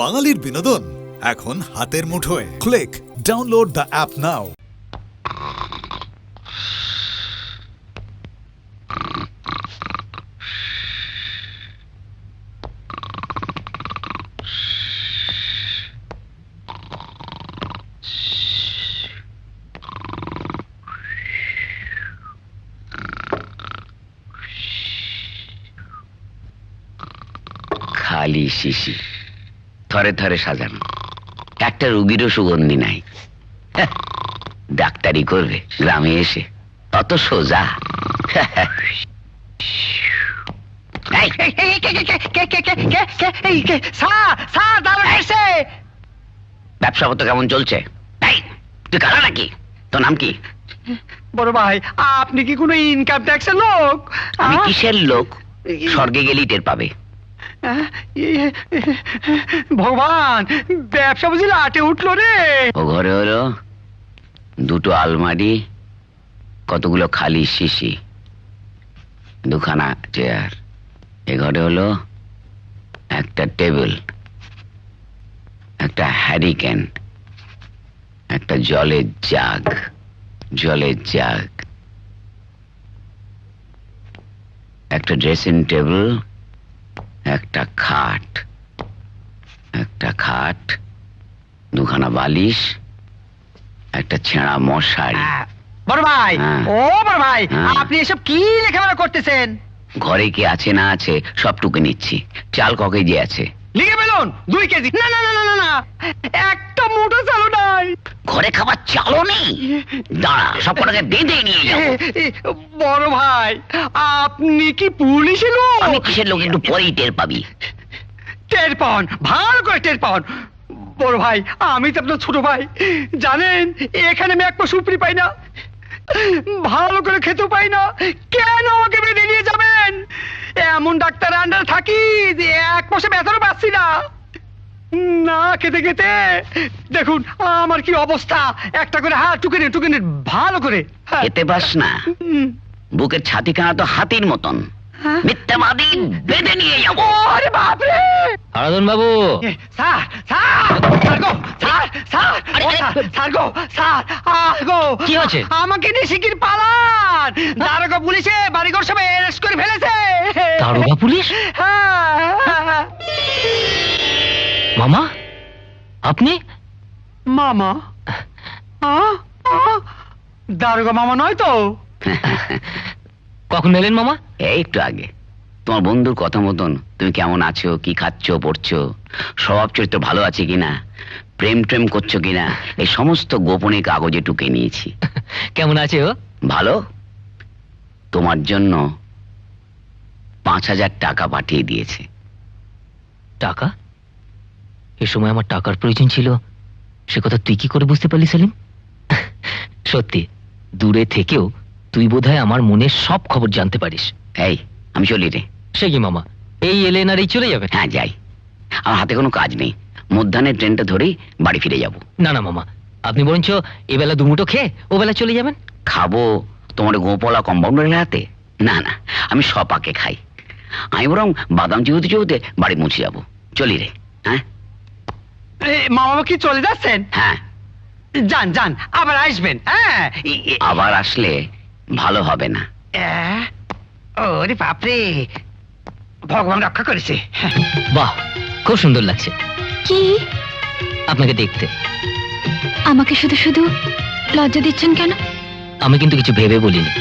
বাঙালির বিনোদন এখন হাতের মুঠোয়। ক্লিক ডাউনলোড দ্য অ্যাপ নাও। খালি শিশি থরে থরে সাজানো, একটা রুগীরও সুগন্ধি নাই। হ্যাঁ, ডাক্তারি করবে গ্রামে এসে, তত সোজা। ব্যবসা পত্র কেমন চলছে? তুই কারা নাকি? তোর নাম কি? বড় ভাই, আপনি কি কোনো ইনকাম ট্যাক্সের লোক? আমি কিসের লোক? স্বর্গে গেলেই টের পাবে। ভগবান, ব্যবসা বুঝি লাটে উঠলো রে। ও ঘরে হলো দুটো আলমারি, কতগুলো খালি শিশি, দুখানা চেয়ার। এ ঘরে হলো একটা টেবিল, একটা হ্যারিকেন, একটা জলের জাগ, একটা ড্রেসিং টেবিল, একটা খাট, দুখানা বালিশ, একটা ছেঁড়া মশারি। বড় ভাই, হ্যাঁ। ও বড় ভাই, হ্যাঁ। আপনি এসব কি লেখাপড়া করতেছেন? ঘরে কি আছে না আছে সব টুকে নিচ্ছি। চাল ক কেজি আছে? লিখে ফেলুন 2 কেজি। না না না না না না, একটা মুঠো চালও নাই। ঘরে খাবার চালও নেই? দাঁড়া, সব কটাকে বেঁধে নিয়ে যাবো। বড় ভাই, আপনি কি পুলিশের লোক? আমি কিসের লোক একটু পরেই টের পাবি। টের পান, ভালো করে টের পান। বড় ভাই, আমি তো আপনার ছোট ভাই, জানেন এখানে আমি এক পা সুপারি পাই না, ভালো করে খেতে পাই না। কেন আমাকে বেঁধে নিয়ে যাবেন? এমন ডাক্তার আন্ডারে থাকি যে এক মাসে বেতনও পাচ্ছি না, না খেতে খেতে দেখুন আমার কি অবস্থা। একটা করে হাত টুকে নে ভালো করে। খেতে পাস না? বুকের ছাতিখানা তো হাতির মতন। মিথ্যাবাদী, বেঁধে নিয়ে যাবো। আরে বাপরে! হারাধন বাবু, স্যার কি হয়েছে? আমাকে নিয়ে শিগগির পালান, দারোগা পুলিশে বাড়িঘর সব অ্যারেস্ট করে ফেলেছে। দারোগা পুলিশ? হ্যাঁ। মামা, আপনি? মামা? দারোগা মামা নয় তো? কখন এলেন মামা? এই একটু আগে। তোমার বন্ধুর কথা মতন তুমি কেমন আছো, কি খাচ্ছ পড়ছো, স্বভাব চরিত্র ভালো আছে কিনা, প্রেম করছো কিনা, এই সমস্ত গোপনে কাগজে টুকে নিয়েছি। কেমন আছে ও? ভালো। তোমার জন্য 5,000 টাকা পাঠিয়ে দিয়েছে। টাকা? এ সময় আমার টাকার প্রয়োজন ছিল, সে কথা তুই কি করে বুঝতে পারলি সেলিম? সত্যি, দূরে থেকেও তুই বোধহয় আমার মনের সব খবর জানতে পারিস। এই, আমি চলি রে। সে কি মামা, এই এলেন আর এই চলে যাবেন? হ্যাঁ যাই, আমার হাতে কোনো কাজ নেই। মধ্যাহ্নের ট্রেনটা ধরেই বাড়ি ফিরে যাব। না না মামা, আপনি বরঞ্চ এবেলা দুমুটো খেয়ে ও বেলা চলে যাবেন। খাবো তোমার গোপলা কম্পাউন্ডারের হাতে? না না, আমি সপাকে খাই। আমি বরং বাদাম চিবুতে বাড়ি মুছে যাব। চলি রে। হ্যাঁ মামা কি চলে যাচ্ছেন? হ্যাঁ, যান যান, আবার আসবেন। হ্যাঁ, আবার আসলে ভালো হবে না। ওরে বাপরে, ভগবান রক্ষা করেছে। বাহ, খুব সুন্দর লাগছে কি? আপনাকে দেখতে। আমাকে শুধু শুধু লজ্জা দিচ্ছেন কেন? আমি কিন্তু কিছু ভেবে বলিনি।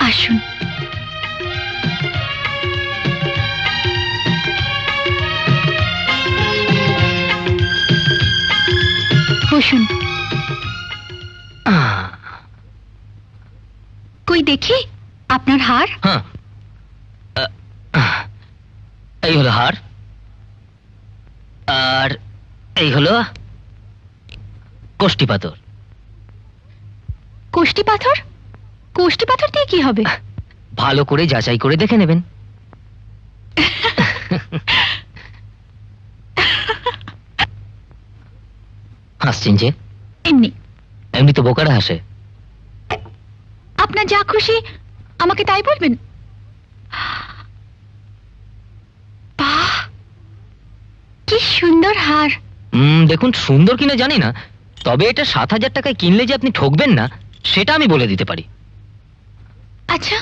আসুন। বসুন। কই দেখি আপনার হার। হ্যাঁ, এই হলো হার, আর এই হলো কোষ্ঠী পাথর। কোষ্ঠী পাথর? কোষ্ঠী পাথর দিয়ে কি হবে? ভালো করে যাচাই করে দেখে নেবেন। হাসছেন যে? এমনি। এমনি তো বোকারা হাসে। আপনার যা খুশি আমাকে তাই বলবেন। কি সুন্দর হার। দেখুন, সুন্দর কিনা জানি না, তবে এটা 7,000 টাকায় কিনলে যে আপনি ঠকবেন না সেটা আমি বলে দিতে পারি। আচ্ছা,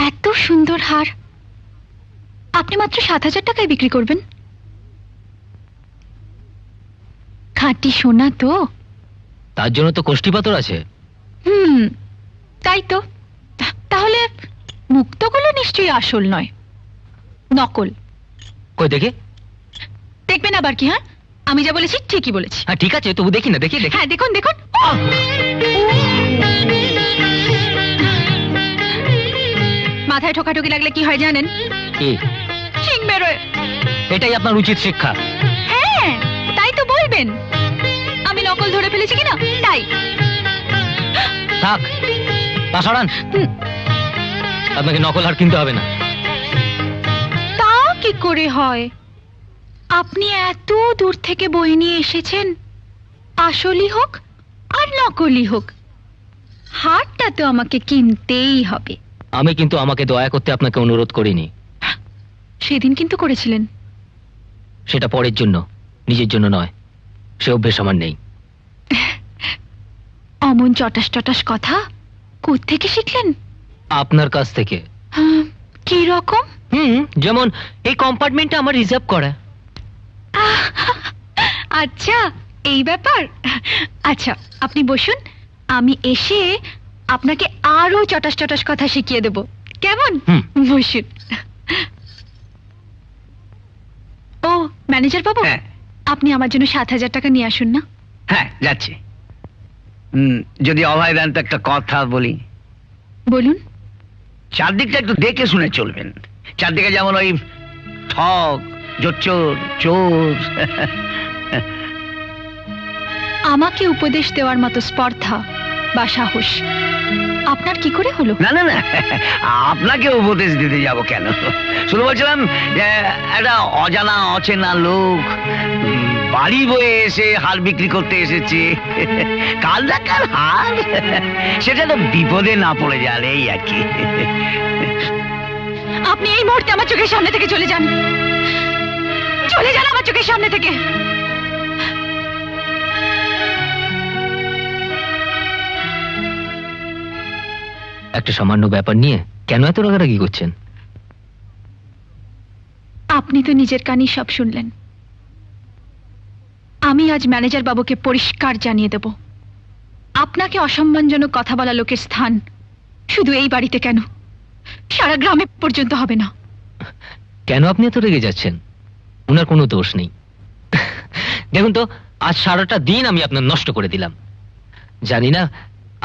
এত সুন্দর হার আপনি মাত্র 7,000 টাকায় বিক্রি করবেন? খাঁটি সোনা তো? তার জন্য তো কোষ্ঠী পাথর আছে। তাই তো। তাহলে মুক্তগুলো নিশ্চয়ই আসল নয়, নকল। কই দেখি। দেখবেন আবার কি? হ্যাঁ, আমি যা বলেছি ঠিকই বলেছি। হ্যাঁ ঠিক আছে, তবু দেখি না, দেখি দেখি। হ্যাঁ দেখুন দেখুন। মাথায় ঠোকাঠুকি লাগলে কি হয় জানেন? কি? শিং বেরোয়। এটাই আপনার উচিত শিক্ষা। হ্যাঁ, তাই তো বলবেন। আমি নকল ধরে ফেলেছি কিনা তাই। থাক, তা সরান। আপনাকে নকল হার কিনতে হবে না। তা কি করে হয়? আপনি এত দূর থেকে বই নিয়ে এসেছেন, আসলই হোক আর নকলই হোক, হারটা তো আমাকে কিনতেই হবে। আমি কিন্তু আমাকে দয়া করতে আপনাকে অনুরোধ করিনি। সেদিন কিন্তু করেছিলেন। সেটা পরের জন্য, নিজের জন্য নয়। সে অভ্যেস আমার নেই। অমন চটাস টটাস কথা কোত্থেকে শিখলেন? আপনার কাছ থেকে। কি রকম? যেমন এই কম্পার্টমেন্টটা আমার রিজার্ভ করা। আচ্ছা, এই ব্যাপার। আচ্ছা, আপনি বসুন, আমি এসে আপনাকে আরো চটাস চটাস কথা শিখিয়ে দেব, কেমন? বসুন। ও ম্যানেজার বাবু, হ্যাঁ। আপনি আমার জন্য 7,000 টাকা নিয়ে আসুন না। হ্যাঁ, যাচ্ছি। যদি অভয় দেন তো একটা কথা বলি। বলুন। চারদিকটা একটু দেখে শুনে চলবেন। চারদিকে যেমন ওই ঠক, জোচ্চোর, চোর। আমাকে উপদেশ দেওয়ার মতো স্পর্ধা বা সাহস আপনার কি করে হলো? না না না, আপনাকে উপদেশ দিতে যাব কেন? শুধু বলছিলাম যে একটা অজানা অচেনা লোক বাড়ি বয়ে এসে হার বিক্রি করতে এসেছে। কাল দেখার হার, সেটা তো বিপদে না পড়ে যান, এই আর কি। আপনি এই মুহূর্তে আমার চোখের সামনে থেকে চলে যান। চলে যান আমার চোখের সামনে থেকে। একটা সামান্য ব্যাপার নিয়ে কেন এত রাগারাগি করছেন? আপনি তো নিজের কানেই সব শুনলেন। আমি আজ ম্যানেজার বাবুকে পরিষ্কার জানিয়ে দেব, আপনাকে অসম্মানজনক কথা বলা লোকের স্থান শুধু এই বাড়িতে কেন, সারা গ্রামে পর্যন্ত হবে না। কেন আপনি এত রেগে যাচ্ছেন? ওনার কোনো দোষ নেই। দেখুন তো, আজ সারাটা দিন আমি আপনার নষ্ট করে দিলাম। জানি না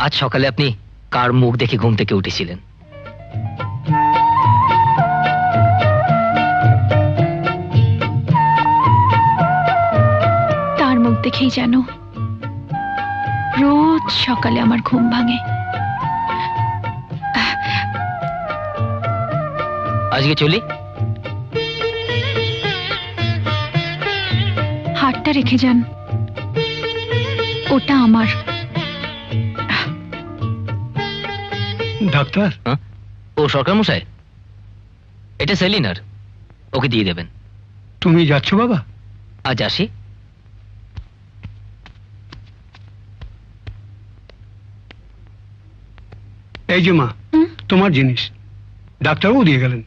আজ সকালে আপনি কার মুখ দেখে ঘুম থেকে উঠেছিলেন। তার মুখ দেখেই যেন রোজ সকালে আমার ঘুম ভাঙে। আজকে চলি। হারটা রেখে যান, ওটা আমার। ডাক্তার, ও সরকার মশাই, এটা সেলিনার, ওকে দিয়ে দেবেন। তুমি যাচ্ছ বাবা? আজ আসি। এই যে মা, তোমার জিনিস। ডাক্তারবাবু দিয়ে গেলেন।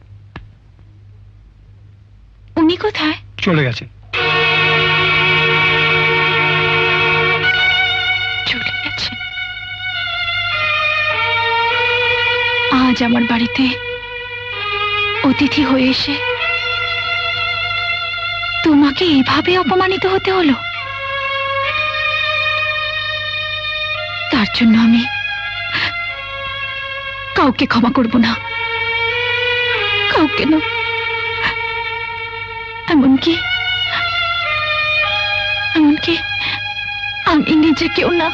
উনি কোথায়? চলে গেছেন। চলে গেছে। আজ আমার বাড়িতে অতিথি হয়ে এসে তোমাকে এভাবে অপমানিত হতে হলো? তার জন্য আমি কাউকে ক্ষমা করব না, কাউকে না, এমনকি আমি নিজেকেও না।